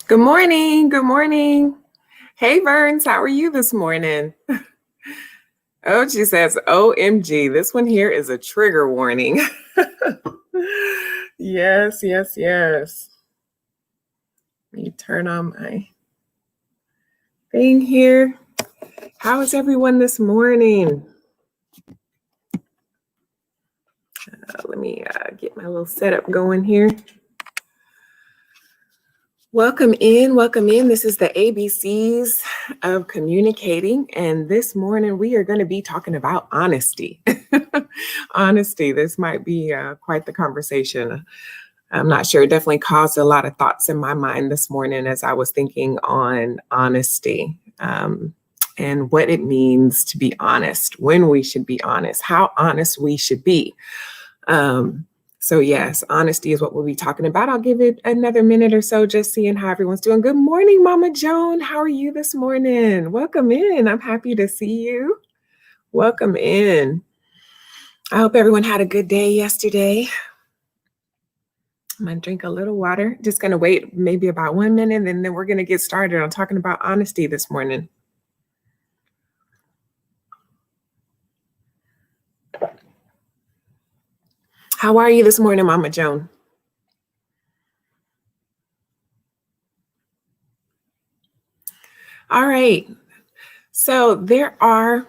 Good morning. Good morning. Hey, Burns, how are you this morning? Oh, she says, OMG, this one here is a trigger warning. Yes, yes, yes. Let me turn on my thing here. How is everyone this morning? Let me get my little setup going here. Welcome in, welcome in. This is the ABCs of communicating. And this morning we are going to be talking about honesty. Honesty, this might be quite the conversation. I'm not sure. It definitely caused a lot of thoughts in my mind this morning as I was thinking on honesty and what it means to be honest, when we should be honest, how honest we should be. So yes, honesty is what we'll be talking about. I'll give it another minute or so, just seeing how everyone's doing. Good morning, Mama Joan. How are you this morning? Welcome in. I'm happy to see you. Welcome in. I hope everyone had a good day yesterday. I'm gonna drink a little water. Just gonna wait maybe about 1 minute, and then we're gonna get started on talking about honesty this morning. How are you this morning, Mama Joan? All right. So there are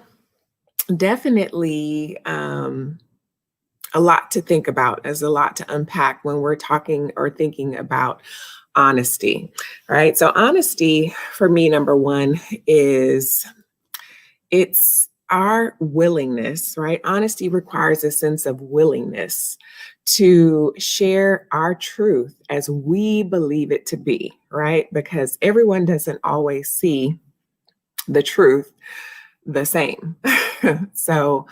definitely a lot to think about. There's a lot to unpack when we're talking or thinking about honesty, right? So honesty for me, number one, is it's our willingness, right? Honesty requires a sense of willingness to share our truth as we believe it to be, right? Because everyone doesn't always see the truth the same. So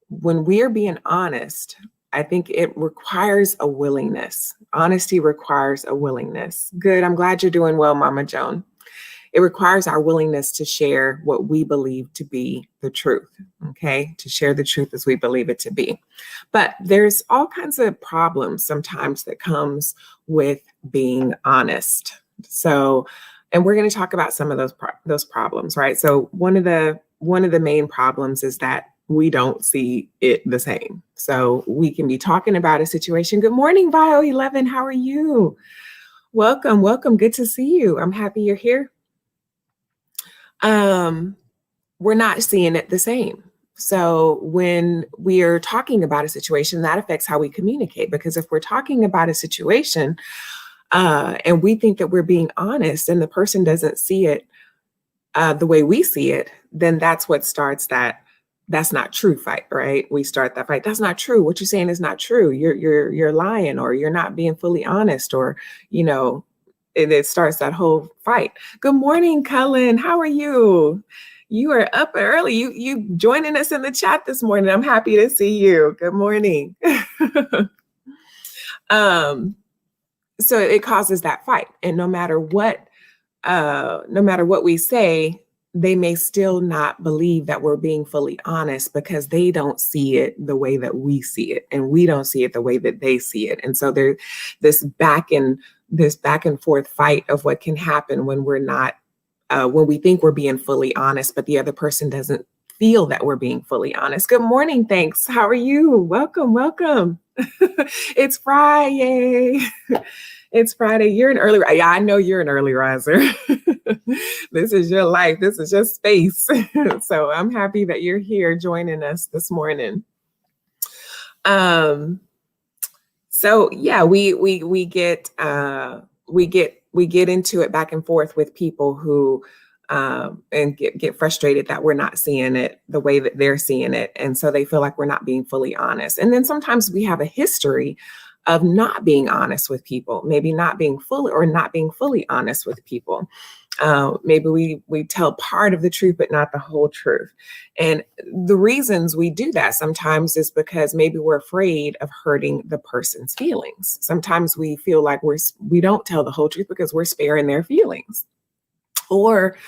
when we're being honest, I think it requires a willingness. Honesty requires a willingness. Good. I'm glad you're doing well, Mama Joan. It requires our willingness to share what we believe to be the truth, okay? To share the truth as we believe it to be. But there's all kinds of problems sometimes that comes with being honest. So, and we're going to talk about some of those problems, right? So one of the main problems is that we don't see it the same. So we can be talking about a situation. Good morning, Bio 11. How are you? Welcome, welcome. Good to see you. I'm happy you're here. We're not seeing it the same. So when we are talking about a situation, that affects how we communicate. Because if we're talking about a situation and we think that we're being honest and the person doesn't see it the way we see it, then that's what starts that's not true fight, right? We start that fight. That's not true. What you're saying is not true. You're lying, or you're not being fully honest, or, you know, it starts that whole fight. Good morning, Cullen. How are you? You are up early. You joining us in the chat this morning. I'm happy to see you. Good morning. So it causes that fight. And no matter what we say, they may still not believe that we're being fully honest because they don't see it the way that we see it, and we don't see it the way that they see it. And so there's this back and forth fight of what can happen when we're not, when we think we're being fully honest, but the other person doesn't feel that we're being fully honest. Good morning. Thanks. How are you? Welcome. Welcome. It's Friday. It's Friday. You're an early. Yeah, I know you're an early riser. This is your life. This is your space. So I'm happy that you're here joining us this morning. So yeah, we get into it back and forth with people who and get frustrated that we're not seeing it the way that they're seeing it, and so they feel like we're not being fully honest. And then sometimes we have a history of not being honest with people, maybe not being fully honest with people. Maybe we tell part of the truth, but not the whole truth. And the reasons we do that sometimes is because maybe we're afraid of hurting the person's feelings. Sometimes we feel like we don't tell the whole truth because we're sparing their feelings. Or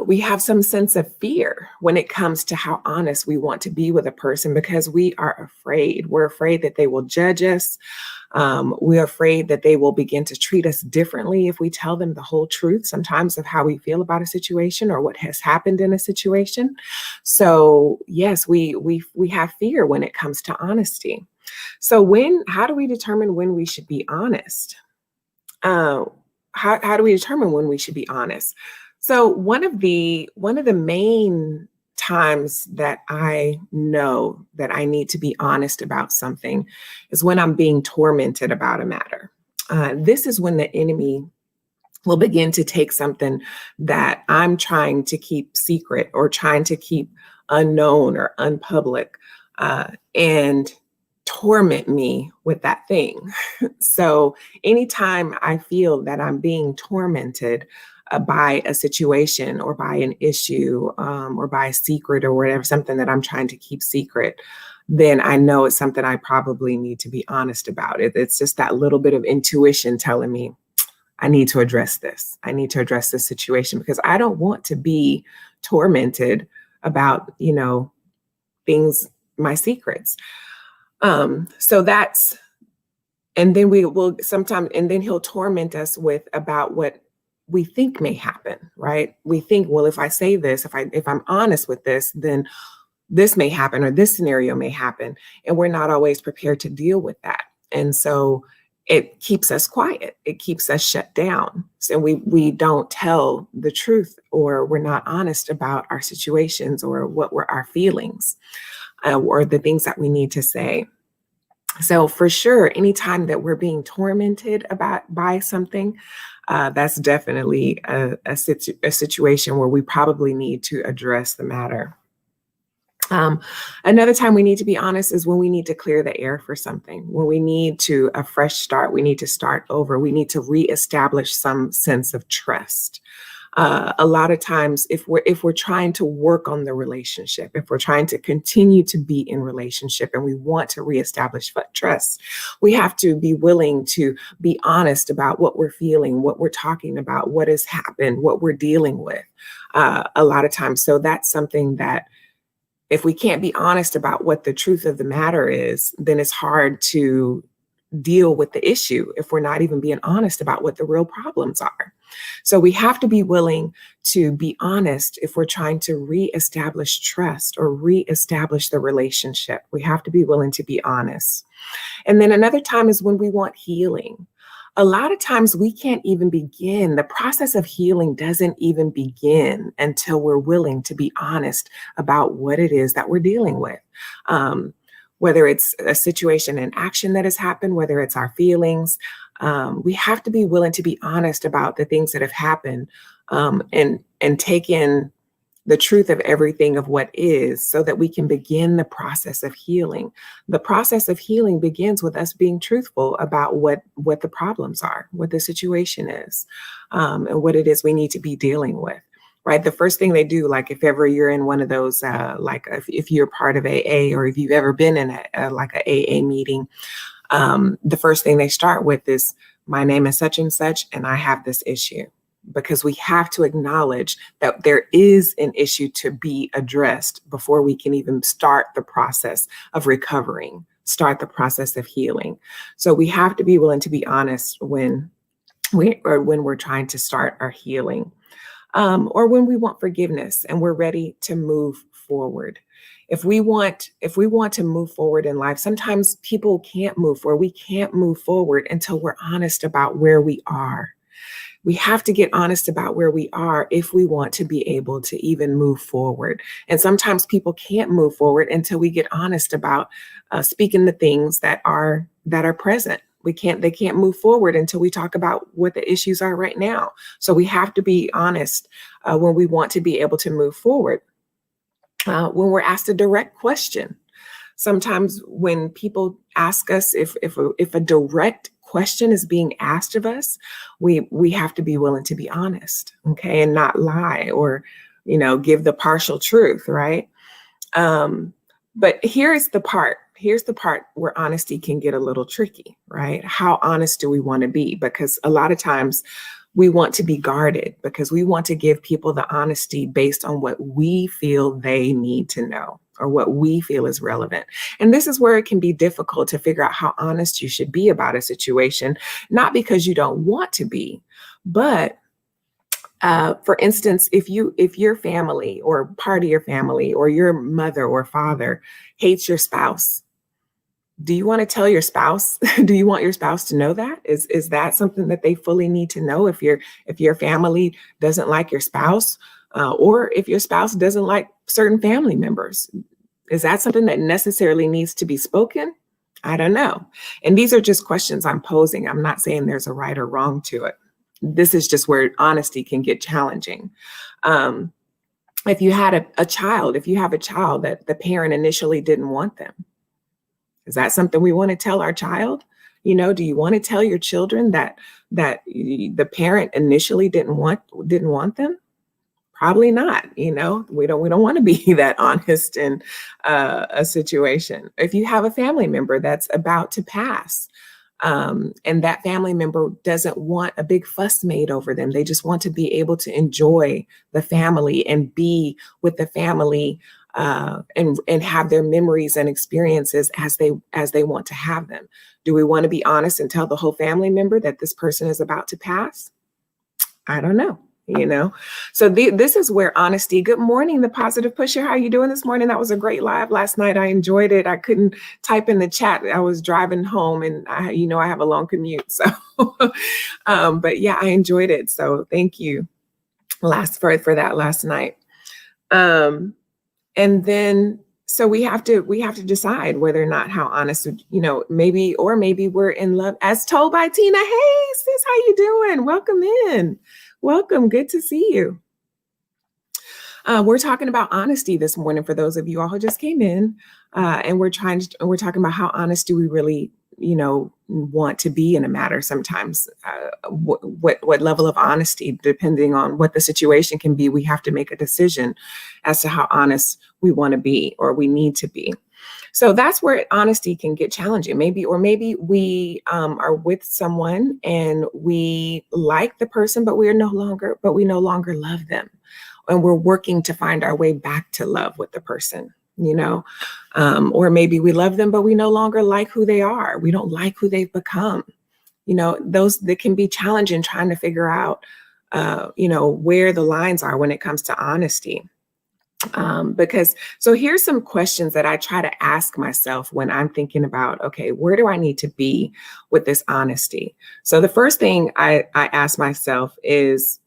we have some sense of fear when it comes to how honest we want to be with a person because we are afraid. We're afraid that they will judge us. We're afraid that they will begin to treat us differently if we tell them the whole truth, sometimes of how we feel about a situation or what has happened in a situation. So yes, we have fear when it comes to honesty. So how do we determine when we should be honest? Uh, how do we determine when we should be honest? So one of the main times that I know that I need to be honest about something is when I'm being tormented about a matter. This is when the enemy will begin to take something that I'm trying to keep secret or trying to keep unknown or unpublic, and torment me with that thing. So anytime I feel that I'm being tormented by a situation or by an issue, or by a secret or whatever, something that I'm trying to keep secret, then I know it's something I probably need to be honest about. It's just that little bit of intuition telling me, I need to address this. I need to address this situation because I don't want to be tormented about, things, my secrets. So that's, and then we will sometimes, and then he'll torment us with about what we think may happen, right? We think, well, if I say this, if I'm honest with this, then this may happen or this scenario may happen. And we're not always prepared to deal with that. And so it keeps us quiet. It keeps us shut down. So we don't tell the truth, or we're not honest about our situations or what were our feelings, or the things that we need to say. So for sure, anytime that we're being tormented by something, that's definitely a situation where we probably need to address the matter. Another time we need to be honest is when we need to clear the air for something, when we need to a fresh start, we need to start over, we need to reestablish some sense of trust. A lot of times, if we're trying to work on the relationship, if we're trying to continue to be in relationship and we want to reestablish trust, we have to be willing to be honest about what we're feeling, what we're talking about, what has happened, what we're dealing with. A lot of times, so that's something that if we can't be honest about what the truth of the matter is, then it's hard to deal with the issue if we're not even being honest about what the real problems are. So we have to be willing to be honest if we're trying to reestablish trust or reestablish the relationship. We have to be willing to be honest. And then another time is when we want healing. A lot of times we can't even begin. The process of healing doesn't even begin until we're willing to be honest about what it is that we're dealing with. Whether it's a situation and action that has happened, whether it's our feelings, we have to be willing to be honest about the things that have happened, and take in the truth of everything of what is, so that we can begin the process of healing. The process of healing begins with us being truthful about what the problems are, what the situation is, and what it is we need to be dealing with. Right. The first thing they do, like if ever you're in one of those, like if you're part of AA, or if you've ever been in like a AA meeting, the first thing they start with is, my name is such and such, and I have this issue. Because we have to acknowledge that there is an issue to be addressed before we can even start the process of recovering, start the process of healing. So we have to be willing to be honest when we're trying to start our healing. Or when we want forgiveness and we're ready to move forward. If we want to move forward in life, sometimes people can't move forward. We can't move forward until we're honest about where we are. We have to get honest about where we are if we want to be able to even move forward. And sometimes people can't move forward until we get honest about speaking the things that are present. They can't move forward until we talk about what the issues are right now. So we have to be honest when we want to be able to move forward. When we're asked a direct question, sometimes when people ask us if a direct question is being asked of us, we have to be willing to be honest, okay, and not lie or give the partial truth, right? But here's the part where honesty can get a little tricky, right? How honest do we want to be? Because a lot of times we want to be guarded because we want to give people the honesty based on what we feel they need to know. or what we feel is relevant. And this is where it can be difficult to figure out how honest you should be about a situation, not because you don't want to be, but for instance, if your family or part of your family or your mother or father hates your spouse, do you want to tell your spouse? Do you want your spouse to know that? Is that something that they fully need to know if your family doesn't like your spouse, or if your spouse doesn't like certain family members? Is that something that necessarily needs to be spoken? I don't know. And these are just questions I'm posing. I'm not saying there's a right or wrong to it. This is just where honesty can get challenging. Um, if you had a child, if you have a child that the parent initially didn't want them, is that something we want to tell our child? Do you want to tell your children that the parent initially didn't want them? Probably not. We don't want to be that honest in a situation. If you have a family member that's about to pass, and that family member doesn't want a big fuss made over them, they just want to be able to enjoy the family and be with the family, and have their memories and experiences as they want to have them. Do we want to be honest and tell the whole family member that this person is about to pass? I don't know. So this is where honesty. Good morning, the positive pusher. How are you doing this morning? That was a great live last night. I enjoyed it. I couldn't type in the chat. I was driving home, and I have a long commute. So, but yeah, I enjoyed it. So thank you for that last night. And then, so we have to decide whether or not how honest, maybe we're in love, as told by Tina. Hey, sis, how you doing? Welcome in. Welcome. Good to see you. We're talking about honesty this morning for those of you all who just came in, and we're talking about how honest do we really, want to be in a matter sometimes. What level of honesty, depending on what the situation can be, we have to make a decision as to how honest we want to be or we need to be. So that's where honesty can get challenging. Maybe we are with someone and we like the person, but we no longer love them. And we're working to find our way back to love with the person, or maybe we love them, but we no longer like who they are. We don't like who they've become. Those that can be challenging, trying to figure out, where the lines are when it comes to honesty. So here's some questions that I try to ask myself when I'm thinking about, okay, where do I need to be with this honesty? So the first thing I ask myself is,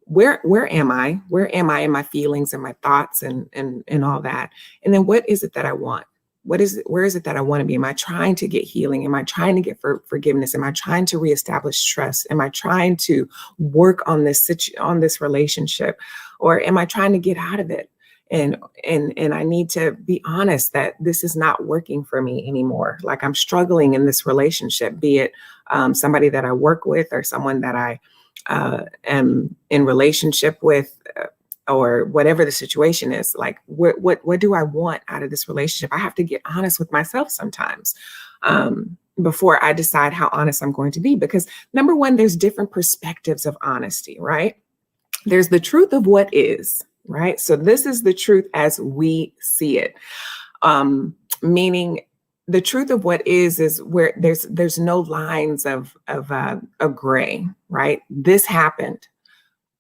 where am I? Where am I in my feelings and my thoughts and all that? And then what is it that I want? Where is it that I want to be? Am I trying to get healing? Am I trying to get forgiveness? Am I trying to reestablish trust? Am I trying to work on this relationship? Or am I trying to get out of it? And I need to be honest that this is not working for me anymore. Like, I'm struggling in this relationship, be it somebody that I work with or someone that I am in relationship with, or whatever the situation is. Like, what do I want out of this relationship? I have to get honest with myself sometimes, before I decide how honest I'm going to be. Because number one, there's different perspectives of honesty, right? There's the truth of what is, right? So this is the truth as we see it. Meaning the truth of what is where there's no lines of gray, right? This happened.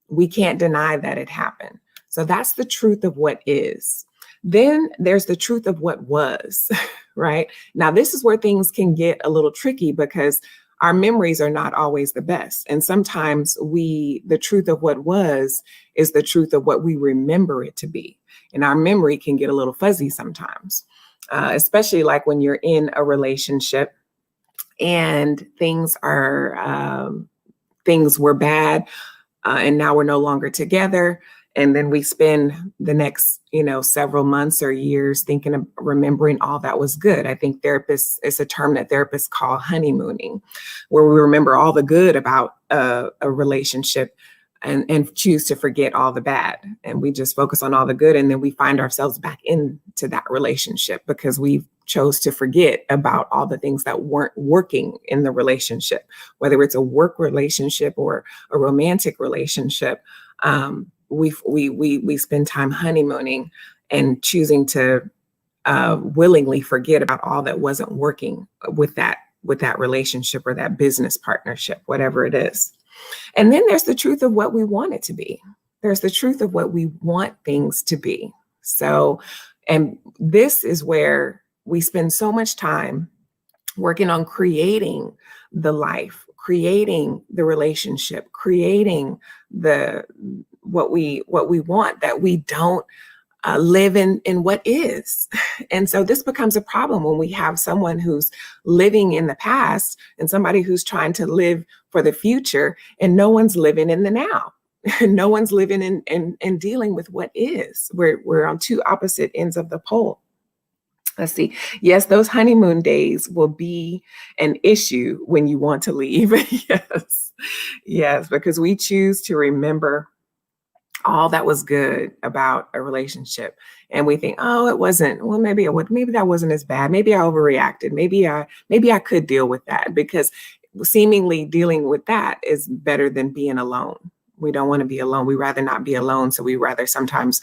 We can't deny that it happened. So that's the truth of what is. Then there's the truth of what was, right? Now, this is where things can get a little tricky because our memories are not always the best. And sometimes the truth of what was is the truth of what we remember it to be. And our memory can get a little fuzzy sometimes, especially like when you're in a relationship and things were bad, and now we're no longer together. And then we spend the next, several months or years thinking of remembering all that was good. I think it's a term that therapists call honeymooning, where we remember all the good about a relationship and choose to forget all the bad. And we just focus on all the good. And then we find ourselves back into that relationship because we chose to forget about all the things that weren't working in the relationship, whether it's a work relationship or a romantic relationship. We spend time honeymooning and choosing to willingly forget about all that wasn't working with that relationship or that business partnership, whatever it is. And then there's the truth of what we want it to be. There's the truth of what we want things to be. So, and this is where we spend so much time working on creating the life, creating the relationship, creating the what we want, that we don't live in what is. And so this becomes a problem when we have someone who's living in the past and somebody who's trying to live for the future, and no one's living in the now. No one's living in dealing with what is. We're on two opposite ends of the pole. Let's see. Yes, those honeymoon days will be an issue when you want to leave. Yes. Yes, because we choose to remember all that was good about a relationship. And we think, oh, it wasn't, well, maybe it would, maybe that wasn't as bad. Maybe I overreacted. Maybe I could deal with that, because seemingly dealing with that is better than being alone. We don't want to be alone. We rather not be alone. So we rather sometimes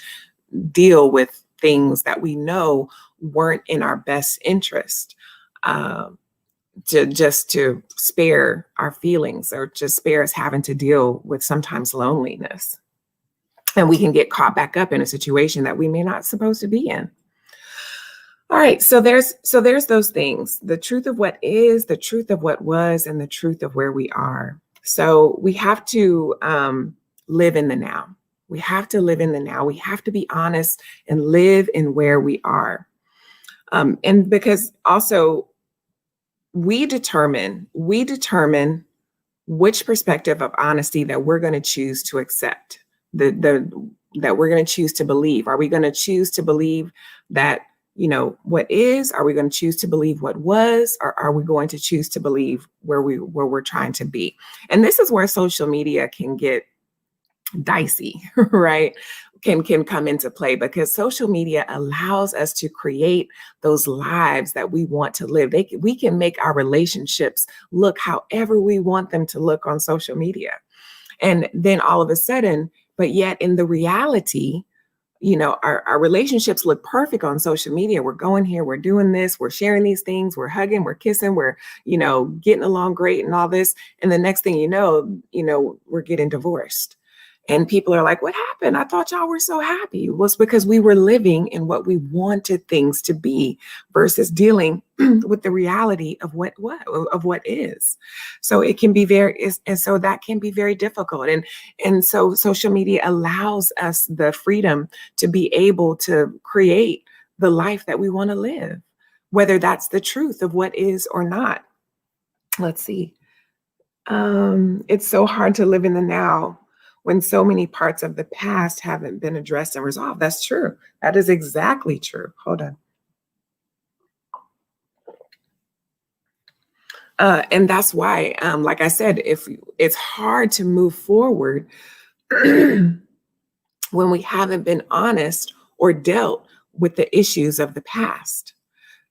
deal with things that we know weren't in our best interest, to spare our feelings, or just spare us having to deal with sometimes loneliness. And we can get caught back up in a situation that we may not supposed to be in. All right, so there's those things: the truth of what is, the truth of what was, and the truth of where we are. So we have to live in the now. We have to live in the now. We have to be honest and live in where we are. And because also we determine which perspective of honesty that we're going to choose to accept, that we're going to choose to believe. Are we going to choose to believe that, what is? Are we going to choose to believe what was? Or are we going to choose to believe where we're trying to be? And this is where social media can get dicey, right? Can come into play, because social media allows us to create those lives that we want to live. We can make our relationships look however we want them to look on social media. And then all of a sudden, but yet in the reality, our relationships look perfect on social media. We're going here, we're doing this, we're sharing these things, we're hugging, we're kissing, we're, getting along great and all this. And the next thing you know, we're getting divorced. And people are like, what happened? I thought y'all were so happy. Well, it's because we were living in what we wanted things to be versus dealing with the reality of what is. So it can be so that can be very difficult. And so social media allows us the freedom to be able to create the life that we want to live, whether that's the truth of what is or not. Let's see. It's so hard to live in the now when so many parts of the past haven't been addressed and resolved. That's true. That is exactly true. Hold on. And that's why, like I said, if it's hard to move forward when we haven't been honest or dealt with the issues of the past.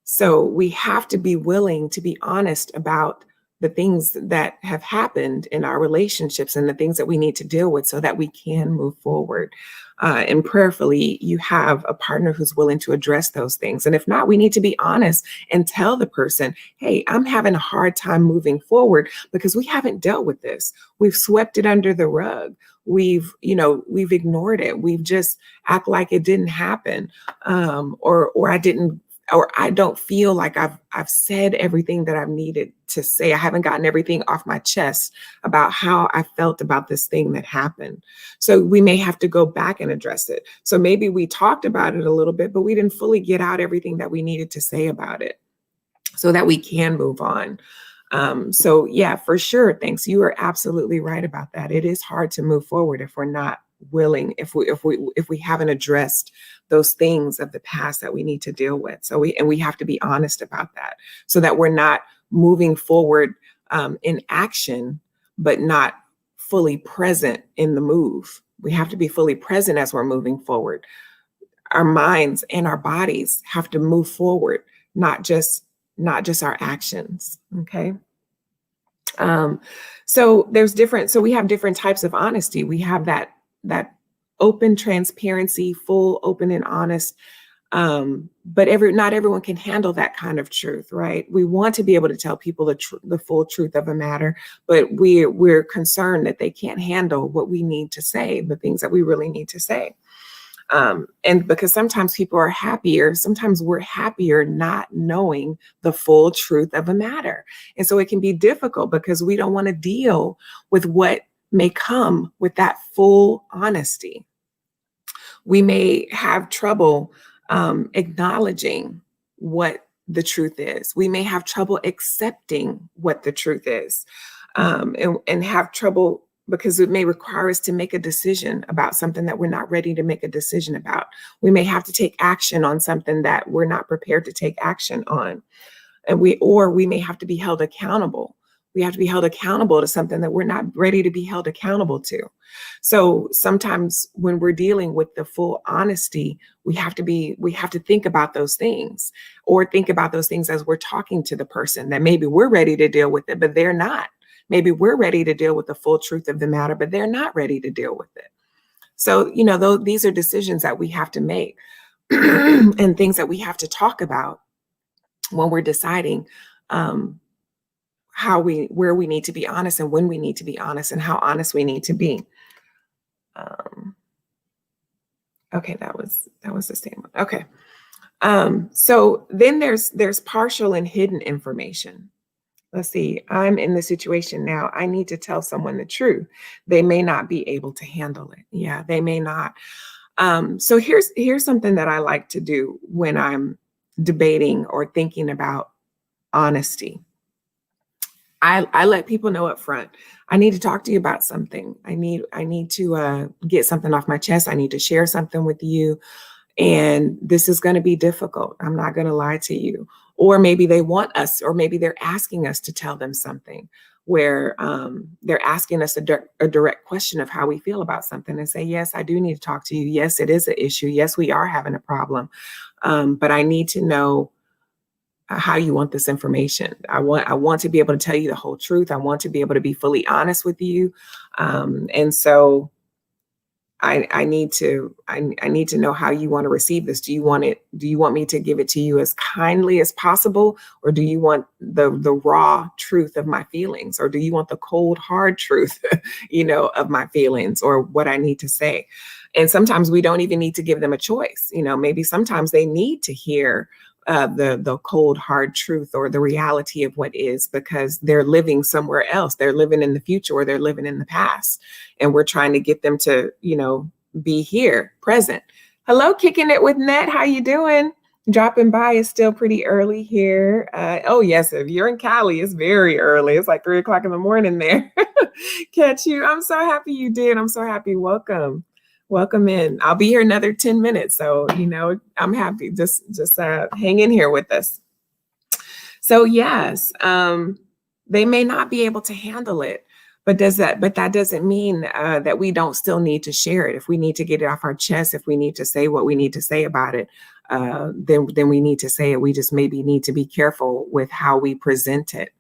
So we have to be willing to be honest about the things that have happened in our relationships and the things that we need to deal with so that we can move forward. And prayerfully, you have a partner who's willing to address those things. And if not, we need to be honest and tell the person, hey, I'm having a hard time moving forward because we haven't dealt with this. We've swept it under the rug. We've ignored it. We've just act like it didn't happen. Or I don't feel like I've said everything that I've needed to say. I haven't gotten everything off my chest about how I felt about this thing that happened. So we may have to go back and address it. So maybe we talked about it a little bit, but we didn't fully get out everything that we needed to say about it so that we can move on. So yeah, for sure. Thanks. You are absolutely right about that. It is hard to move forward if we're not willing, if we haven't addressed those things of the past that we need to deal with. So we have to be honest about that so that we're not moving forward in action, but not fully present in the move. We have to be fully present as we're moving forward. Our minds and our bodies have to move forward, not just our actions. Okay. So we have different types of honesty. We have that open transparency, full, open, and honest. But not everyone can handle that kind of truth, right? We want to be able to tell people the full truth of a matter, but we're concerned that they can't handle what we need to say, the things that we really need to say. And because sometimes sometimes we're happier not knowing the full truth of a matter. And so it can be difficult because we don't want to deal with what may come with that full honesty. We may have trouble acknowledging what the truth is. We may have trouble accepting what the truth is, and have trouble because it may require us to make a decision about something that we're not ready to make a decision about. We may have to take action on something that we're not prepared to take action on. Or we may have to be held accountable. We have to be held accountable to something that we're not ready to be held accountable to. So sometimes when we're dealing with the full honesty, we have to think about those things, or think about those things as we're talking to the person, that maybe we're ready to deal with it, but they're not. Maybe we're ready to deal with the full truth of the matter, but they're not ready to deal with it. So, these are decisions that we have to make and things that we have to talk about when we're deciding where we need to be honest and when we need to be honest and how honest we need to be. Okay, that was the same one. Okay. So then there's partial and hidden information. Let's see, I'm in the situation now. I need to tell someone the truth. They may not be able to handle it. Yeah, they may not. So here's something that I like to do when I'm debating or thinking about honesty. I let people know up front, I need to talk to you about something. I need to get something off my chest. I need to share something with you. And this is going to be difficult. I'm not going to lie to you. Or maybe they want us, or maybe they're asking us to tell them something where they're asking us a direct question of how we feel about something, and say, yes, I do need to talk to you. Yes, it is an issue. Yes, we are having a problem. But I need to know how you want this information. I want to be able to tell you the whole truth. I want to be able to be fully honest with you. And so I need to know how you want to receive this. Do you want me to give it to you as kindly as possible? Or do you want the raw truth of my feelings? Or do you want the cold, hard truth, of my feelings or what I need to say? And sometimes we don't even need to give them a choice. Maybe sometimes they need to hear the cold, hard truth or the reality of what is, because they're living somewhere else. They're living in the future, or they're living in the past. And we're trying to get them to, be here, present. Hello, Kicking It with Net. How you doing? Dropping by. Is still pretty early here. Oh, yes. If you're in Cali, it's very early. It's like 3:00 in the morning there. Catch you. I'm so happy you did. I'm so happy. Welcome in. I'll be here another 10 minutes. So, I'm happy. Just hang in here with us. So yes, they may not be able to handle it, but that doesn't mean that we don't still need to share it. If we need to get it off our chest, if we need to say what we need to say about it, then we need to say it. We just maybe need to be careful with how we present it,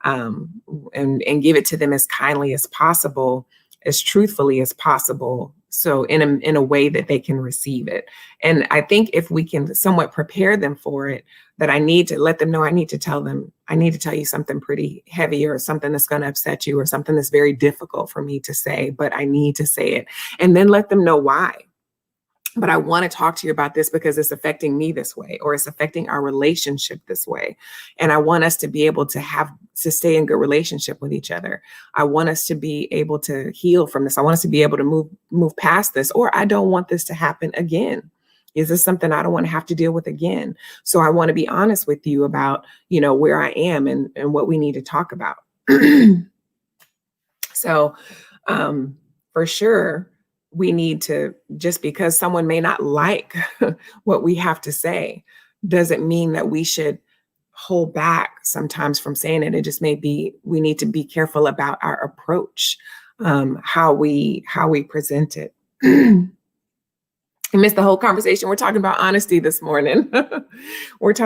and give it to them as kindly as possible, as truthfully as possible, so in a way that they can receive it. And I think if we can somewhat prepare them for it, that I need to let them know, I need to tell you something pretty heavy, or something that's going to upset you, or something that's very difficult for me to say, but I need to say it. And then let them know why. But I want to talk to you about this because it's affecting me this way, or it's affecting our relationship this way. And I want us to be able to stay in good relationship with each other. I want us to be able to heal from this. I want us to be able to move past this, or I don't want this to happen again. Is this something I don't want to have to deal with again? So I want to be honest with you about, where I am and what we need to talk about. So, for sure, we need to, just because someone may not like what we have to say, doesn't mean that we should hold back sometimes from saying it. It just may be, we need to be careful about our approach, how we present it. I missed the whole conversation. We're talking about honesty this morning. What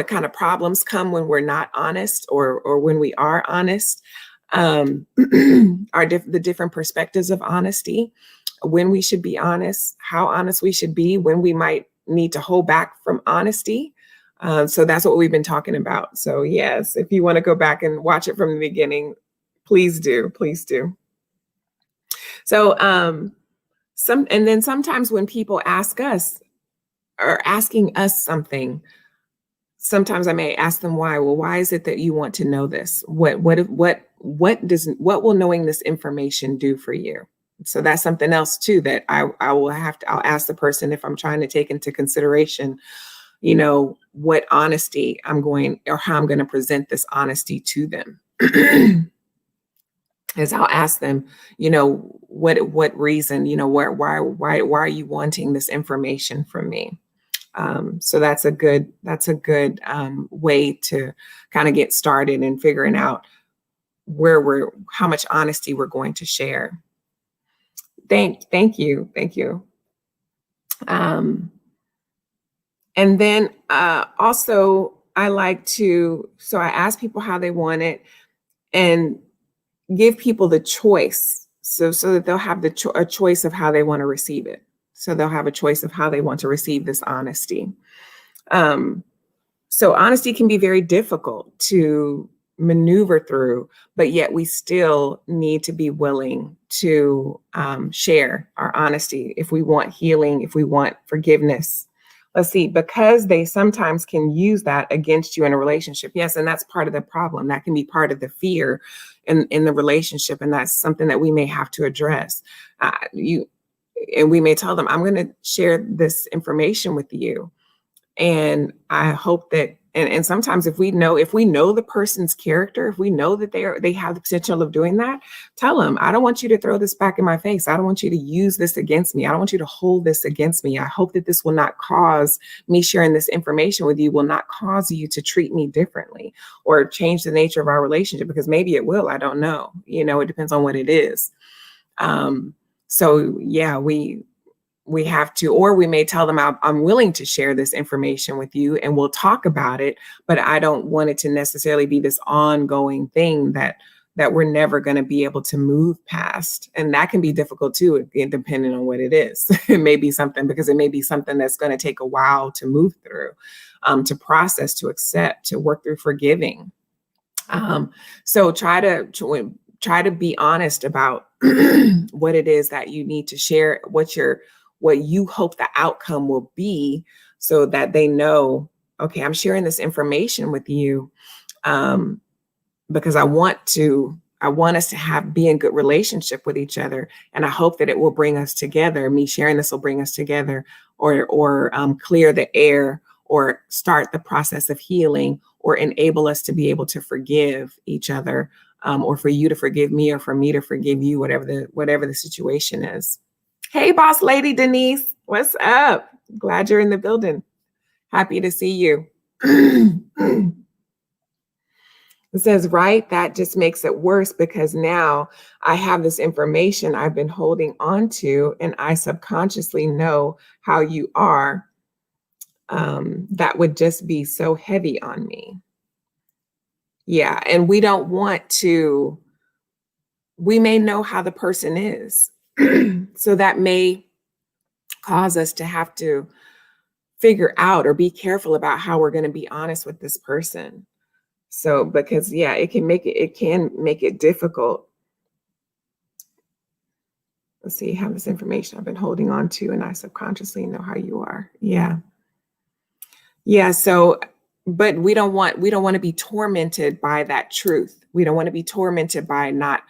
kind of problems come when we're not honest, or when we are honest. The different perspectives of honesty, when we should be honest, how honest we should be, when we might need to hold back from honesty. So that's what we've been talking about. So yes, if you want to go back and watch it from the beginning, please do. Please do. So and then sometimes when people ask us or asking us something, sometimes I may ask them why. Well, why is it that you want to know this? What will knowing this information do for you? So that's something else too that I'll ask the person if I'm trying to take into consideration, what honesty I'm going or how I'm going to present this honesty to them. Is I'll ask them, what reason, why are you wanting this information from me? So that's a good way to kind of get started in figuring out how much honesty we're going to share. Thank you. And then also I ask people how they want it and give people the choice so that they'll have a choice of how they want to receive it. So they'll have a choice of how they want to receive this honesty. So honesty can be very difficult to maneuver through, but yet we still need to be willing to share our honesty if we want healing, if we want forgiveness. Let's see, because they sometimes can use that against you in a relationship. Yes, and that's part of the problem. That can be part of the fear in the relationship, and that's something that we may have to address. And we may tell them, I'm going to share this information with you. And I hope that, and sometimes if we know the person's character, if we know that they have the potential of doing that, tell them, I don't want you to throw this back in my face. I don't want you to use this against me. I don't want you to hold this against me. I hope that this will not cause me sharing this information with you will not cause you to treat me differently or change the nature of our relationship, because maybe it will. I don't know. It depends on what it is. So yeah, we have to, or we may tell them, I'm willing to share this information with you and we'll talk about it, but I don't want it to necessarily be this ongoing thing that we're never going to be able to move past. And that can be difficult too, again, depending on what it is. It may be something that's going to take a while to move through, to process, to accept, to work through forgiving. So try to be honest about what it is that you need to share, what you hope the outcome will be, so that they know, okay, I'm sharing this information with you because I want us to be in good relationship with each other. And I hope that it will bring us together. Me sharing this will bring us together or clear the air or start the process of healing or enable us to be able to forgive each other, or for you to forgive me or for me to forgive you, whatever the situation is. Hey, boss lady Denise, what's up? Glad you're in the building. Happy to see you. It says, right, that just makes it worse because now I have this information I've been holding on to and I subconsciously know how you are. That would just be so heavy on me. Yeah, and we don't want to, we may know how the person is. So that may cause us to have to figure out or be careful about how we're going to be honest with this person. So, because yeah, it can make it difficult. Let's see, have this information I've been holding on to and I subconsciously know how you are. Yeah. Yeah. So, but we don't want to be tormented by that truth. We don't want to be tormented by not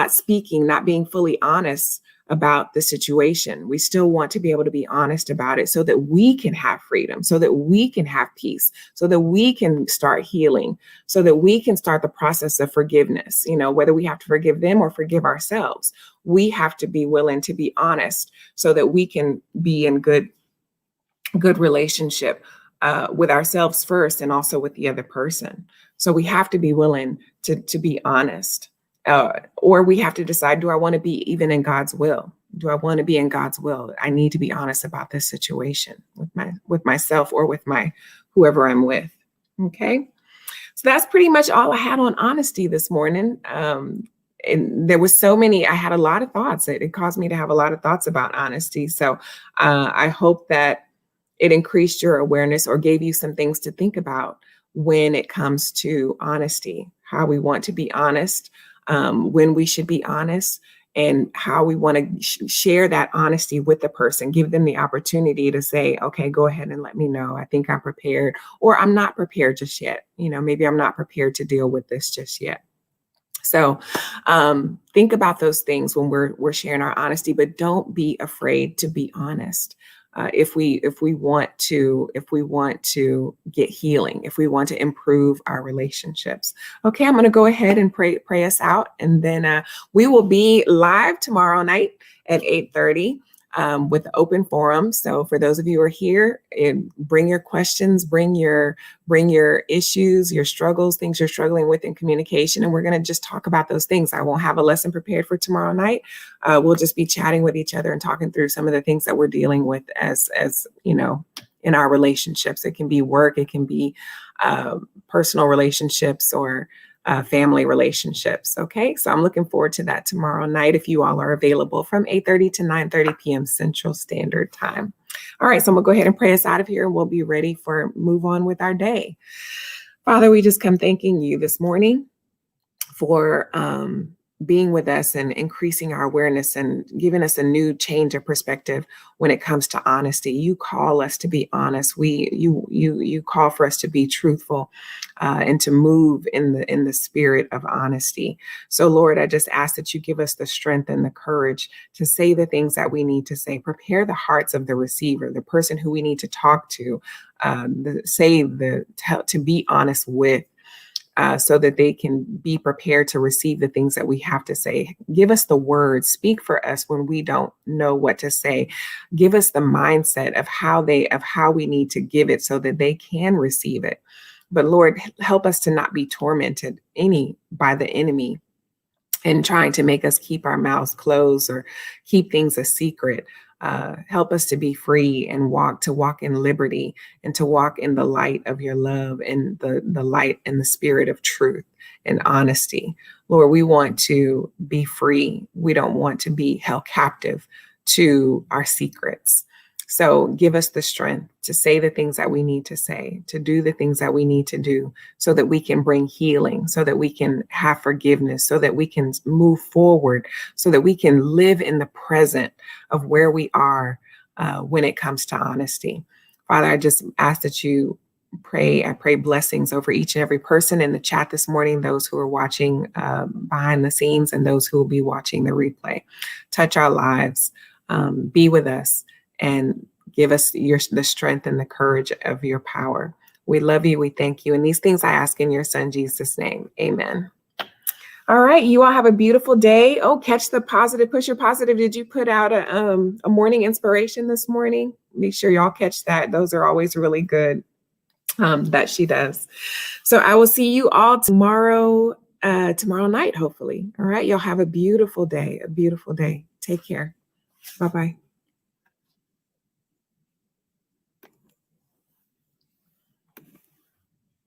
speaking, not being fully honest about the situation. We still want to be able to be honest about it so that we can have freedom, so that we can have peace, so that we can start healing, so that we can start the process of forgiveness. Whether we have to forgive them or forgive ourselves, we have to be willing to be honest so that we can be in good relationship with ourselves first and also with the other person. So we have to be willing to be honest. Or we have to decide, do I want to be even in God's will? Do I want to be in God's will? I need to be honest about this situation with myself or with whoever I'm with. Okay. So that's pretty much all I had on honesty this morning. And there was so many, I had a lot of thoughts. It caused me to have a lot of thoughts about honesty. So I hope that it increased your awareness or gave you some things to think about when it comes to honesty, how we want to be honest, when we should be honest, and how we want to share that honesty with the person, give them the opportunity to say, okay, go ahead and let me know. I think I'm prepared, or I'm not prepared just yet. Maybe I'm not prepared to deal with this just yet. So think about those things when we're sharing our honesty, but don't be afraid to be honest. If we want to get healing, if we want to improve our relationships. Okay, I'm going to go ahead and pray us out, and then we will be live tomorrow night at 8:30. With the open forum. So for those of you who are here, bring your questions, bring your issues, your struggles, things you're struggling with in communication. And we're going to just talk about those things. I won't have a lesson prepared for tomorrow night. We'll just be chatting with each other and talking through some of the things that we're dealing with as in our relationships. It can be work, it can be personal relationships, or family relationships. Okay, so I'm looking forward to that tomorrow night if you all are available from 8:30 to 9:30 p.m. Central Standard Time. All right, so I'm gonna go ahead and pray us out of here, and we'll be ready for move on with our day. Father, we just come thanking you this morning for being with us and increasing our awareness and giving us a new change of perspective when it comes to honesty. You call us to be honest. You call for us to be truthful and to move in the spirit of honesty. So Lord, I just ask that you give us the strength and the courage to say the things that we need to say. Prepare the hearts of the receiver, the person who we need to talk to, to be honest with. So that they can be prepared to receive the things that we have to say. Give us the words, speak for us when we don't know what to say. Give us the mindset of how we need to give it so that they can receive it. But Lord, help us to not be tormented by the enemy and trying to make us keep our mouths closed or keep things a secret. Help us to be free and walk in liberty and to walk in the light of your love and the light and the spirit of truth and honesty. Lord, we want to be free. We don't want to be held captive to our secrets. So give us the strength to say the things that we need to say, to do the things that we need to do so that we can bring healing, so that we can have forgiveness, so that we can move forward, so that we can live in the present of where we are when it comes to honesty. Father, I just ask that you I pray blessings over each and every person in the chat this morning, those who are watching behind the scenes and those who will be watching the replay. Touch our lives, be with us, and give us the strength and the courage of your power. We love you. We thank you. And these things I ask in your son, Jesus' name. Amen. All right. You all have a beautiful day. Oh, catch the positive, push your positive. Did you put out a morning inspiration this morning? Make sure y'all catch that. Those are always really good that she does. So I will see you all tomorrow night, hopefully. All right. Y'all have a beautiful day. Take care. Bye-bye.